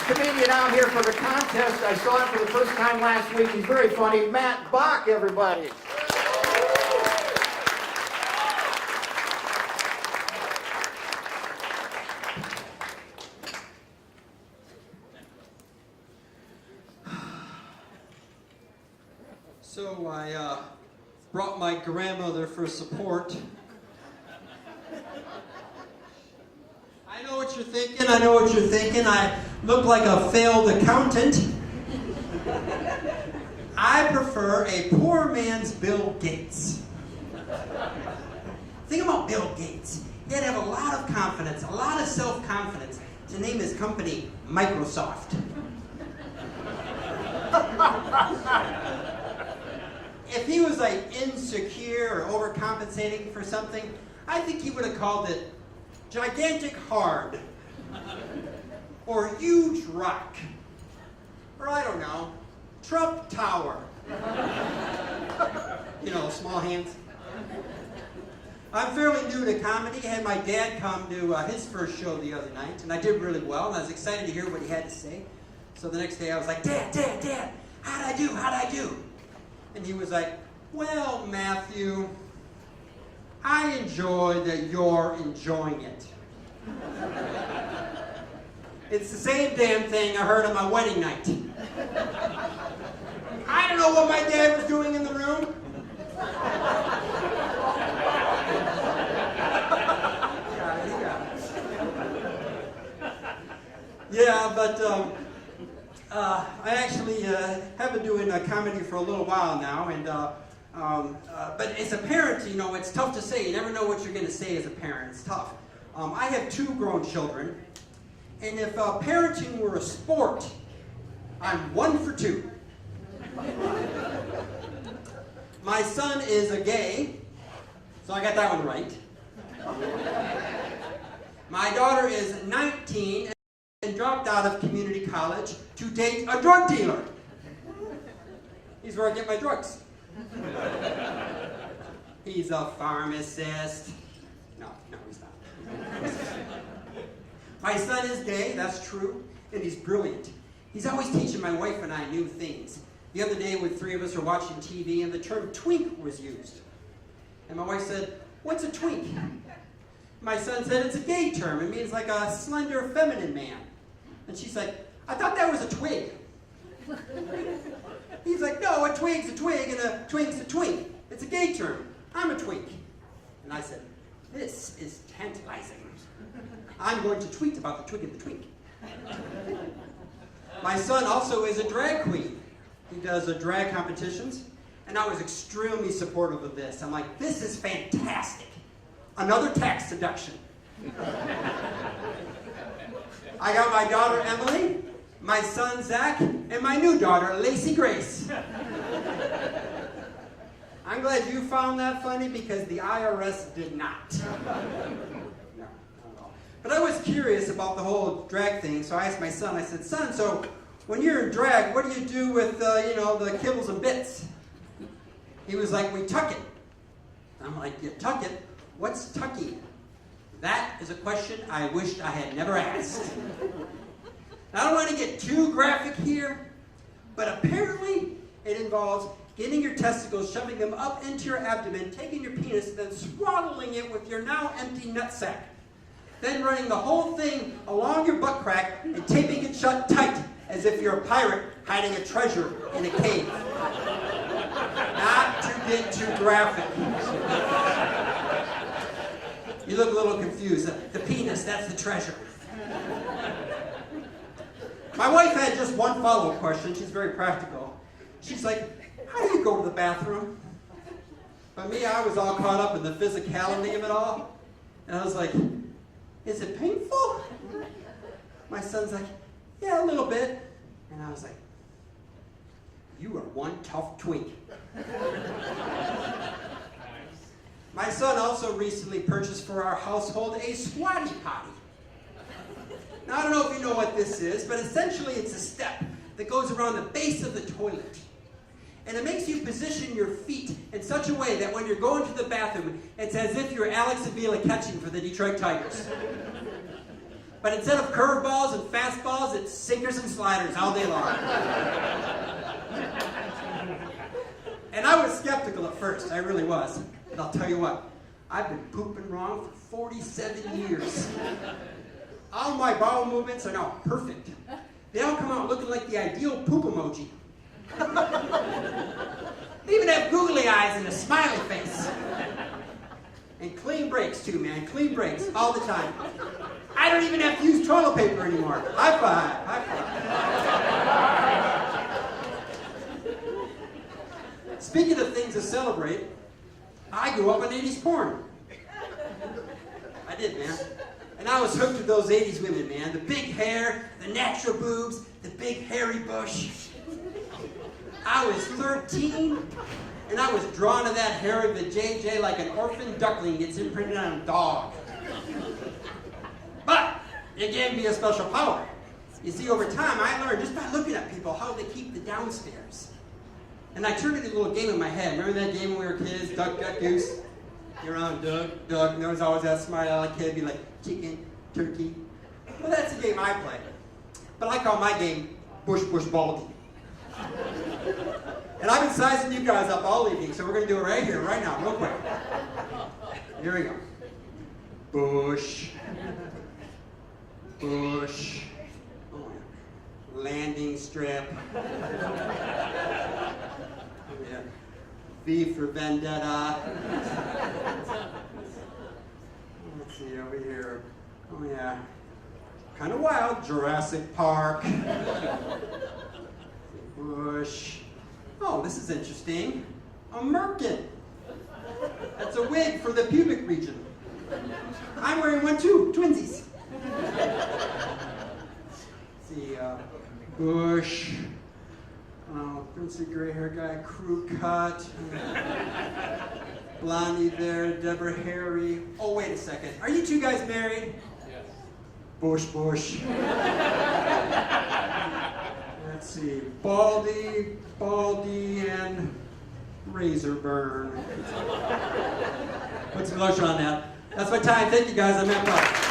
comedian out here for the contest. I saw him for the first time last week. He's very funny. Matt Bach, everybody. So I brought my grandmother for support. I know what you're thinking. I know what you're thinking. I look like a failed accountant. I prefer a poor man's Bill Gates. Think about Bill Gates. He had to have a lot of confidence, a lot of self-confidence to name his company Microsoft. If he was like insecure or overcompensating for something, I think he would have called it gigantic hard, or huge rock, or I don't know, Trump Tower. You know, small hands. I'm fairly new to comedy. I had my dad come to his first show the other night, and I did really well, and I was excited to hear what he had to say. So the next day I was like, Dad, how'd I do? And he was like, well, Matthew, I enjoy that you're enjoying it. It's the same damn thing I heard on my wedding night. I don't know what my dad was doing in the room. Yeah, but I actually have been doing comedy for a little while now, and but as a parent, you know, it's tough to say. You never know what you're going to say as a parent. It's tough. I have 2 grown children, and if parenting were a sport, I'm 1 for 2. My son is a gay, so I got that one right. My daughter is 19 and dropped out of community college to date a drug dealer. He's where I get my drugs. He's a pharmacist. No, he's not. My son is gay, that's true, and he's brilliant. He's always teaching my wife and I new things. The other day, when 3 of us were watching TV, and the term twink was used. And my wife said, "What's a twink?" My son said, "It's a gay term. It means like a slender, feminine man." And she's like, "I thought that was a twig." He's like, "No, a twig's a twig, and a twink's a twink. It's a gay term. I'm a twink." And I said, "This is tantalizing. I'm going to tweet about the twig and the twink." My son also is a drag queen. He does drag competitions, and I was extremely supportive of this. I'm like, this is fantastic. Another tax deduction. I got my daughter Emily, my son Zach, and my new daughter Lacey Grace. I'm glad you found that funny because the IRS did not. But I was curious about the whole drag thing, so I asked my son, I said, "Son, so when you're in drag, what do you do with, the kibbles and bits?" He was like, "We tuck it." I'm like, "You tuck it? What's tucking?" That is a question I wished I had never asked. I don't want to get too graphic here, but apparently it involves getting your testicles, shoving them up into your abdomen, taking your penis, and then swaddling it with your now empty nutsack. Then running the whole thing along your butt crack and taping it shut tight, as if you're a pirate hiding a treasure in a cave. Not to get too graphic. You look a little confused. The penis, that's the treasure. My wife had just one follow-up question. She's very practical. She's like, "How do you go to the bathroom?" But me, I was all caught up in the physicality of it all. And I was like, "Is it painful?" My son's like, "Yeah, a little bit." And I was like, "You are one tough twink." My son also recently purchased for our household a squatty potty. Now, I don't know if you know what this is, but essentially it's a step that goes around the base of the toilet. And it makes you position your feet in such a way that when you're going to the bathroom, it's as if you're Alex Avila catching for the Detroit Tigers. But instead of curveballs and fastballs, it's sinkers and sliders all day long. And I was skeptical at first, I really was. But I'll tell you what, I've been pooping wrong for 47 years. All my bowel movements are now perfect. They all come out looking like the ideal poop emoji. They even have googly eyes and a smiley face. And clean breaks too, man. Clean breaks all the time. I don't even have to use toilet paper anymore. High five. High five. Speaking of things to celebrate, I grew up on 80s porn. I did, man. And I was hooked with those 80s women, man. The big hair, the natural boobs, the big hairy bush. I was 13, and I was drawn to that hair of the JJ like an orphan duckling gets imprinted on a dog. But it gave me a special power. You see, over time, I learned just by looking at people how they keep the downstairs. And I turned it into a little game in my head. Remember that game when we were kids, duck, duck, goose? You're on duck, duck, and there was always that smiley kid be like, chicken, turkey. Well, that's the game I play. But I call my game Bush, Bush, Baldy. And I've been sizing you guys up all evening, so we're going to do it right here, right now, real quick. Here we go. Bush. Bush. Oh, yeah. Landing strip. Yeah. V for Vendetta. Let's see over here. Oh yeah. Kind of wild. Jurassic Park. Bush. Oh, this is interesting. A merkin. That's a wig for the pubic region. I'm wearing one too. Twinsies. Let's see, Bush. Oh, Princey gray hair guy, crew cut. Blondie there, Deborah Harry. Oh, wait a second. Are you two guys married? Yes. Bush, Bush. Let's see. Baldy, Baldy, and razor burn. Put some lotion on that. That's my time. Thank you guys. I'm Matt Bach.